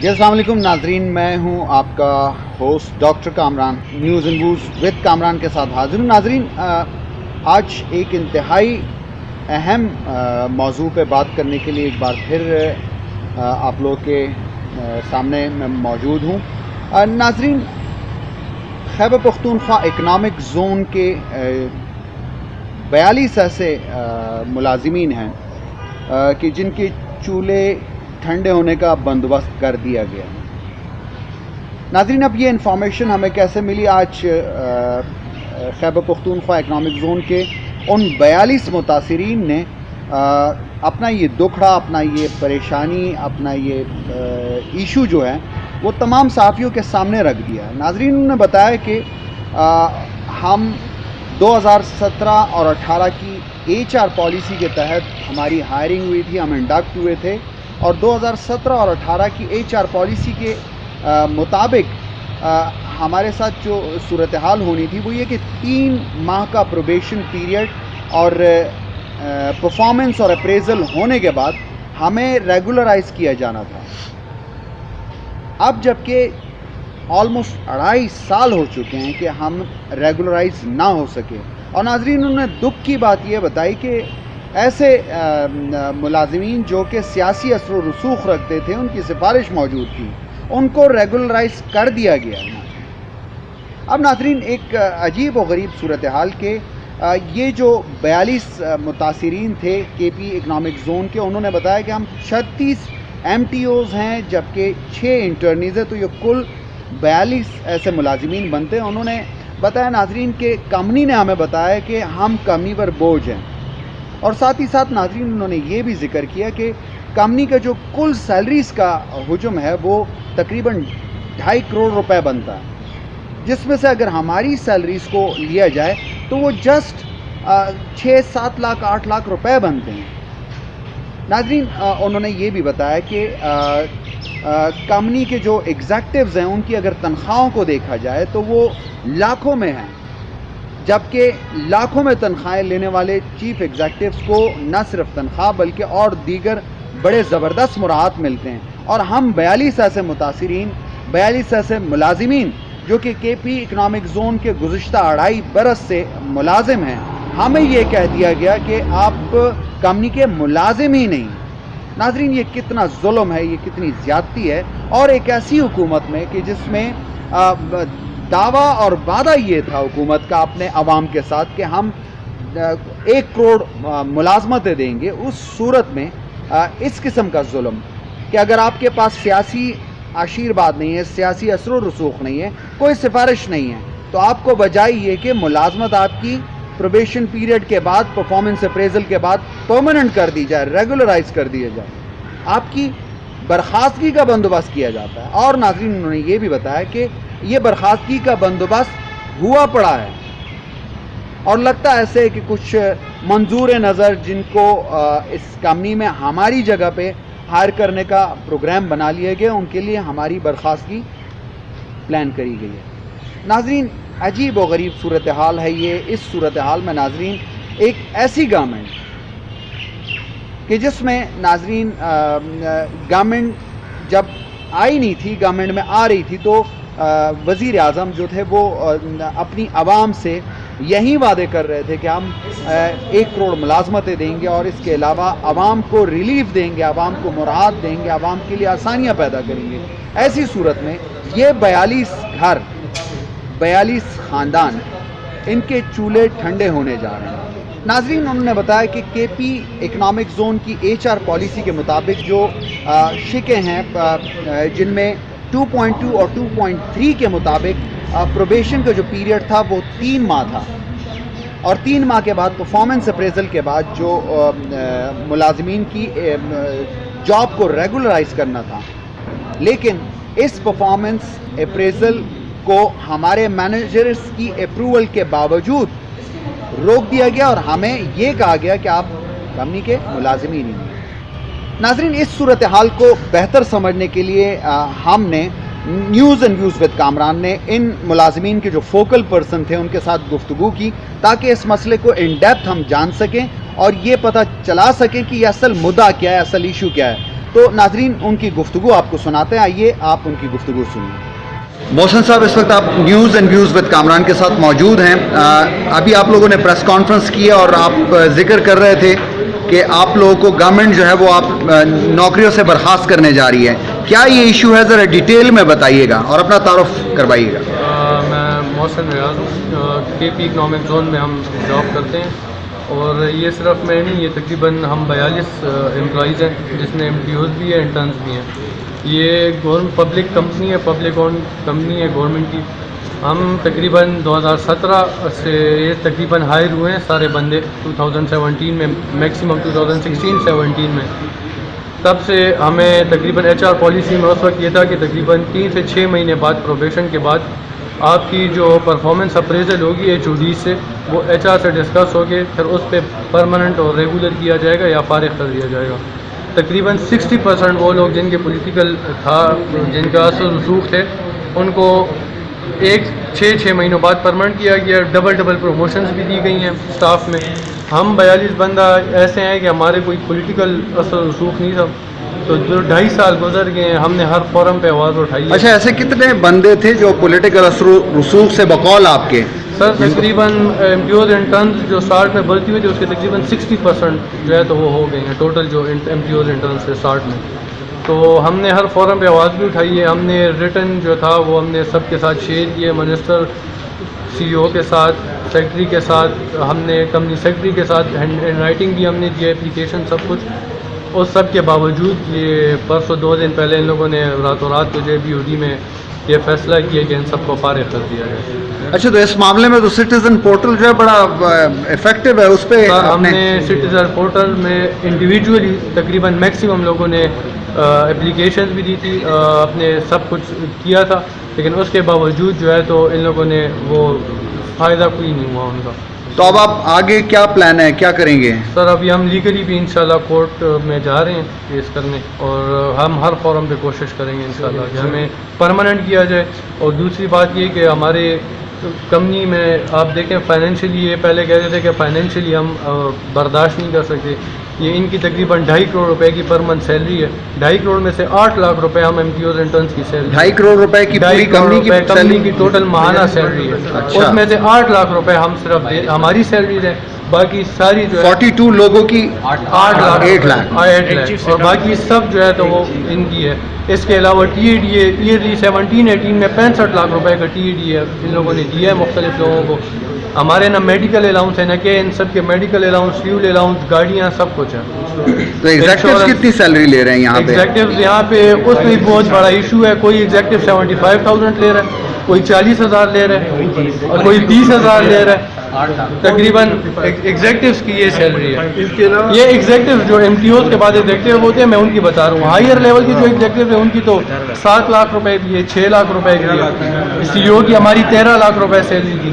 السلام علیکم ناظرین، میں ہوں آپ کا host doctor Kamran, news and views with Kamran کے ساتھ حاضر ہوں۔ ناظرین، آج ایک انتہائی اہم موضوع پہ بات کرنے کے لیے ایک بار پھر آپ لوگ کے سامنے میں موجود ہوں۔ ناظرین، خیبر پختونخوا اکنامک زون کے 42 ایسے ملازمین ہیں کہ جن کے چولہے ٹھنڈے ہونے کا بندوبست کر دیا گیا۔ ناظرین، اب یہ انفارمیشن ہمیں کیسے ملی؟ آج خیبر پختونخوا اکنامک زون کے ان 42 متاثرین نے اپنا یہ دکھڑا، اپنا یہ پریشانی، اپنا یہ ایشو جو ہے وہ تمام صحافیوں کے سامنے رکھ دیا۔ ناظرین، انہوں نے بتایا کہ ہم 2017 اور 18 کی HR پالیسی کے تحت ہماری ہائرنگ ہوئی تھی، ہم انڈکٹ ہوئے تھے، اور 2017 اور 18 کی HR پالیسی کے مطابق ہمارے ساتھ جو صورتحال ہونی تھی وہ یہ کہ 3 ماہ کا پروبیشن پیریڈ اور پرفارمنس اور اپریزل ہونے کے بعد ہمیں ریگولرائز کیا جانا تھا۔ اب جبکہ آلموسٹ 2.5 سال ہو چکے ہیں کہ ہم ریگولرائز نہ ہو سکے، اور ناظرین انہوں نے دکھ کی بات یہ بتائی کہ ایسے ملازمین جو کہ سیاسی اثر و رسوخ رکھتے تھے، ان کی سفارش موجود تھی، ان کو ریگولرائز کر دیا گیا۔ اب ناظرین، ایک عجیب و غریب صورتحال کہ یہ جو 42 متاثرین تھے کے پی اکنامک زون کے، انہوں نے بتایا کہ ہم 36 MTOs ہیں جبکہ 6 انٹرنیز ہیں، تو یہ کل 42 ایسے ملازمین بنتے ہیں۔ انہوں نے بتایا ناظرین کہ کمپنی نے ہمیں بتایا کہ ہم کمپنی پر بوجھ ہیں، اور ساتھ ہی ساتھ ناظرین انہوں نے یہ بھی ذکر کیا کہ کمپنی کا جو کل سیلریز کا حجم ہے وہ تقریباً 2.5 کروڑ روپے بنتا ہے، جس میں سے اگر ہماری سیلریز کو لیا جائے تو وہ جسٹ 6-7 لاکھ 8 لاکھ روپے بنتے ہیں۔ ناظرین، انہوں نے یہ بھی بتایا کہ کمپنی کے جو ایگزیکٹوز ہیں ان کی اگر تنخواہوں کو دیکھا جائے تو وہ لاکھوں میں ہیں، جبکہ لاکھوں میں تنخواہیں لینے والے چیف ایگزیکٹوز کو نہ صرف تنخواہ بلکہ اور دیگر بڑے زبردست مراحات ملتے ہیں، اور ہم 42 ایسے متاثرین، 42 ایسے ملازمین جو کہ کے پی اکنامک زون کے گزشتہ 2.5 برس سے ملازم ہیں، ہمیں یہ کہہ دیا گیا کہ آپ کمپنی کے ملازم ہی نہیں۔ ناظرین، یہ کتنا ظلم ہے، یہ کتنی زیادتی ہے، اور ایک ایسی حکومت میں کہ جس میں دعویٰ اور وعدہ یہ تھا حکومت کا اپنے عوام کے ساتھ کہ ہم 1 کروڑ ملازمتیں دیں گے، اس صورت میں اس قسم کا ظلم کہ اگر آپ کے پاس سیاسی آشیرواد نہیں ہے، سیاسی اثر و رسوخ نہیں ہے، کوئی سفارش نہیں ہے، تو آپ کو بجائے یہ کہ ملازمت آپ کی پروبیشن پیریڈ کے بعد، پرفارمنس اپریزل کے بعد پرماننٹ کر دی جائے، ریگولرائز کر دیا جائے، آپ کی برخاستگی کا بندوبست کیا جاتا ہے۔ اور ناظرین، انہوں نے یہ بھی بتایا کہ یہ برخاستگی کا بندوبست ہوا پڑا ہے، اور لگتا ایسے ہے کہ کچھ منظور نظر جن کو اس کمپنی میں ہماری جگہ پہ ہائر کرنے کا پروگرام بنا لیا گیا، ان کے لیے ہماری برخاستگی پلان کری گئی ہے۔ ناظرین، عجیب و غریب صورتحال ہے یہ۔ اس صورتحال میں ناظرین ایک ایسی گورنمنٹ کہ جس میں ناظرین گورنمنٹ جب آئی نہیں تھی، گورنمنٹ میں آ رہی تھی تو وزیر اعظم جو تھے وہ اپنی عوام سے یہی وعدے کر رہے تھے کہ ہم 1 کروڑ ملازمتیں دیں گے، اور اس کے علاوہ عوام کو ریلیف دیں گے، عوام کو مراحت دیں گے، عوام کے لیے آسانیاں پیدا کریں گے۔ ایسی صورت میں یہ 42 گھر، 42 خاندان، ان کے چولہے ٹھنڈے ہونے جا رہے ہیں۔ ناظرین، انہوں نے بتایا کہ کے پی اکنامک زون کی HR پالیسی کے مطابق جو شقیں ہیں جن میں 2.2 اور 2.3 کے مطابق پروبیشن کا جو پیریڈ تھا وہ 3 ماہ تھا، اور 3 ماہ کے بعد پرفارمنس اپریزل کے بعد جو ملازمین کی جاب کو ریگولرائز کرنا تھا، لیکن اس پرفارمنس اپریزل کو ہمارے مینیجرز کی اپروول کے باوجود روک دیا گیا، اور ہمیں یہ کہا گیا کہ آپ کمپنی کے ملازمین نہیں ہیں۔ ناظرین، اس صورتحال کو بہتر سمجھنے کے لیے ہم نے news and views with Kamran نے ان ملازمین کے جو فوکل پرسن تھے ان کے ساتھ گفتگو کی، تاکہ اس مسئلے کو ان ڈیپتھ ہم جان سکیں اور یہ پتہ چلا سکیں کہ یہ اصل مدعا کیا ہے، اصل ایشو کیا ہے۔ تو ناظرین ان کی گفتگو آپ کو سناتے ہیں, آئیے آپ ان کی گفتگو سنیے. محسن صاحب, اس وقت آپ news and views with Kamran کے ساتھ موجود ہیں. ابھی آپ لوگوں نے پریس کانفرنس کی ہے اور آپ ذکر کر رہے تھے کہ آپ لوگوں کو گورنمنٹ جو ہے وہ آپ نوکریوں سے برخاست کرنے جا رہی ہے. کیا یہ ایشو ہے, ذرا ڈیٹیل میں بتائیے گا اور اپنا تعارف کروائیے گا. میں محسن ریاض ہوں, کے پی اکنامک زون میں ہم جاب کرتے ہیں, اور یہ صرف میں نہیں, یہ تقریباً ہم 42 امپلائیز ہیں, جس میں MTOs بھی ہیں, انٹرنز بھی ہیں. یہ پبلک کمپنی ہے, پبلک اون کمپنی ہے گورنمنٹ کی. ہم تقریباً 2017 سے یہ تقریباً ہائر ہوئے ہیں سارے بندے 2017 میں, میکسیمم 2016-17 میں. تب سے ہمیں تقریباً HR پالیسی میں اس وقت یہ تھا کہ تقریباً 3 سے 6 مہینے بعد پروبیشن کے بعد آپ کی جو پرفارمنس اپریزل ہوگی HOD سے, وہ HR سے ڈسکس ہوگی, پھر اس پہ پرماننٹ اور ریگولر کیا جائے گا یا فارغ کر دیا جائے گا. تقریباً 60% وہ لوگ جن کے پولیٹیکل تھا, جن کا اثر رسوخ تھے, ان کو 6 مہینوں بعد پرماننٹ کیا گیا. ڈبل پروموشنز بھی دی گئی ہیں اسٹاف میں. ہم 42 بندہ ایسے ہیں کہ ہمارے کوئی پولیٹیکل اثر رسوخ نہیں تھا, تو جو 2.5 سال گزر گئے ہیں, ہم نے ہر فورم پہ آواز اٹھائی ہے. اچھا, ایسے کتنے بندے تھے جو پولیٹیکل اثر رسوخ سے بقول آپ کے؟ سر تقریباً MTOs انٹرنز جو 60 میں بھرتی ہوئی تھی, اس کے تقریباً 60% جو ہے تو وہ ہو گئی ہیں ٹوٹل جو MTOs انٹرنز تھے 60 میں. تو ہم نے ہر فورم پہ آواز بھی اٹھائی ہے. ہم نے ریٹن جو تھا وہ ہم نے سب کے ساتھ شیئر کیے, منسٹر, CEO کے ساتھ, سیکرٹری کے ساتھ, ہم نے کمپنی سیکرٹری کے ساتھ ہینڈ رائٹنگ بھی ہم نے دی, اپلیکیشن سب کچھ. اس سب کے باوجود یہ پرسوں 2 دن پہلے ان لوگوں نے راتوں رات جو BOD میں یہ فیصلہ کیا کہ ان سب کو فارغ کر دیا جائے. اچھا, تو اس معاملے میں تو سٹیزن پورٹل جو ہے بڑا افیکٹو ہے, اس پہ ہم نے سٹیزن پورٹل میں انڈیویجولی تقریباً میکسیمم لوگوں نے اپلیکیشنز بھی دی تھی, اپنے سب کچھ کیا تھا, لیکن اس کے باوجود جو ہے تو ان لوگوں نے وہ فائدہ کوئی نہیں ہوا ان کا. تو اب آپ آگے کیا پلان ہے, کیا کریں گے؟ سر ابھی ہم لیگلی بھی انشاءاللہ کورٹ میں جا رہے ہیں کیس کرنے, اور ہم ہر فورم پہ کوشش کریں گے انشاءاللہ کہ ہمیں پرماننٹ کیا جائے. اور دوسری بات یہ کہ ہمارے کمپنی میں آپ دیکھیں فائنینشلی, یہ پہلے کہتے تھے کہ فائنینشلی ہم برداشت نہیں کر سکتے. یہ ان کی تقریباً 2.5 کروڑ روپے کی پر منتھ سیلری ہے. 2.5 کروڑ میں سے 8 لاکھ روپے ہم MTOs انٹرنس کی سیلری, 2.5 کروڑ روپے کی پوری کمپنی کی ٹوٹل ماہانہ سیلری ہے. اس میں سے 8 لاکھ روپے ہم صرف ہماری سیلریز ہیں, باقی ساری جو ہے 42 لوگوں کی 8 لاکھ, اور باقی سب جو ہے تو وہ ان کی ہے. اس کے علاوہ TAD ایئرلی 17-18 میں 65 لاکھ روپے کا TAD ہے ان لوگوں نے دیا ہے مختلف لوگوں کو. ہمارے نہ میڈیکل الاؤنس ہے, نہ کہ ان سب کے میڈیکل الاؤنس, فیول الاؤنس, گاڑیاں, سب کچھ ہے. تو ایگزیکٹیوز کتنی سیلری لے رہے ہیں یہاں پہ؟ ایگزیکٹیوز یہاں پہ اس میں بہت بڑا ایشو ہے. کوئی ایگزیکٹیو 75,000 لے رہا ہے, کوئی 40,000 لے رہا ہے, اور کوئی 30,000 لے رہا ہے. تقریباً ایگزیکٹیوز کی یہ سیلری ہے. یہ ایگزیکٹیو جو MTOs کے بعد ایگزیکٹیو ہوتے ہیں, میں ان کی بتا رہا ہوں. ہائر لیول کی جو ایگزیکٹیو ہے ان کی تو 7 لاکھ روپے کی ہے, 6 لاکھ روپے کی ہے. CEO کی ہماری 13 لاکھ روپے سیلری کی.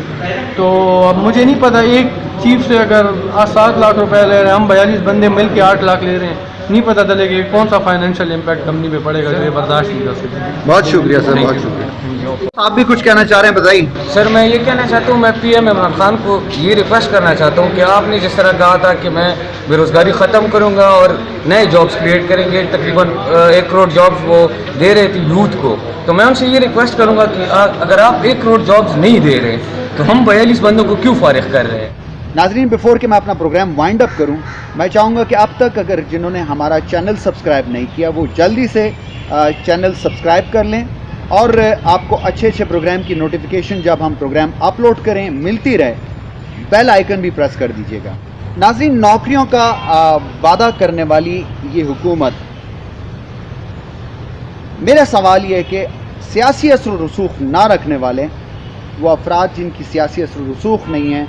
تو اب مجھے نہیں پتا, ایک چیف سے اگر 7 لاکھ روپے لے رہے ہیں, ہم 42 بندے مل کے 8 لاکھ لے رہے ہیں, نہیں پتہ چلے کہ کون سا فائنینشیل امپیکٹ کمپنی پہ پڑے گا جو یہ برداشت نہیں کر سکتے. بہت شکریہ سر, بہت شکریہ. آپ بھی کچھ کہنا چاہ رہے ہیں, بتائیے. سر میں یہ کہنا چاہتا ہوں, میں PM عمران خان کو یہ ریکویسٹ کرنا چاہتا ہوں کہ آپ نے جس طرح کہا تھا کہ میں بے روزگاری ختم کروں گا اور نئے جابس کریٹ کریں گے, تقریباً 1 کروڑ جابس وہ دے رہے تھے یوتھ کو, تو میں ان سے یہ ریکویسٹ کروں گا کہ اگر آپ 1 کروڑ جابس نہیں دے رہے تو ہم 42 بندوں کو کیوں فارغ کر رہے ہیں. ناظرین, بیفور کہ میں اپنا پروگرام وائنڈ اپ کروں, میں چاہوں گا کہ اب تک اگر جنہوں نے ہمارا چینل سبسکرائب نہیں کیا وہ جلدی سے چینل سبسکرائب کر لیں, اور آپ کو اچھے اچھے پروگرام کی نوٹیفیکیشن جب ہم پروگرام اپلوڈ کریں ملتی رہے. بیل آئیکن بھی پریس کر دیجیے گا. ناظرین, نوکریوں کا وعدہ کرنے والی یہ حکومت, میرا سوال یہ ہے کہ سیاسی اثر و رسوخ نہ رکھنے والے وہ افراد جن کی سیاسی اثر و رسوخ نہیں ہے,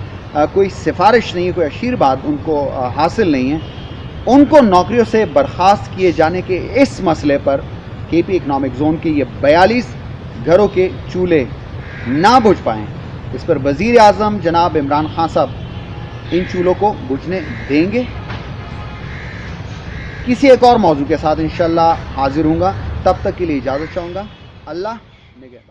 کوئی سفارش نہیں ہے, کوئی آشیرواد ان کو حاصل نہیں ہے, ان کو نوکریوں سے برخاست کیے جانے کے اس مسئلے پر KP اکنامک زون کے یہ 42 گھروں کے چولہے نہ بجھ پائیں, اس پر وزیر اعظم جناب عمران خان صاحب ان چولہوں کو بجھنے دیں گے. کسی ایک اور موضوع کے ساتھ انشاءاللہ حاضر ہوں گا, تب تک کے لیے اجازت چاہوں گا. اللہ نگہبان.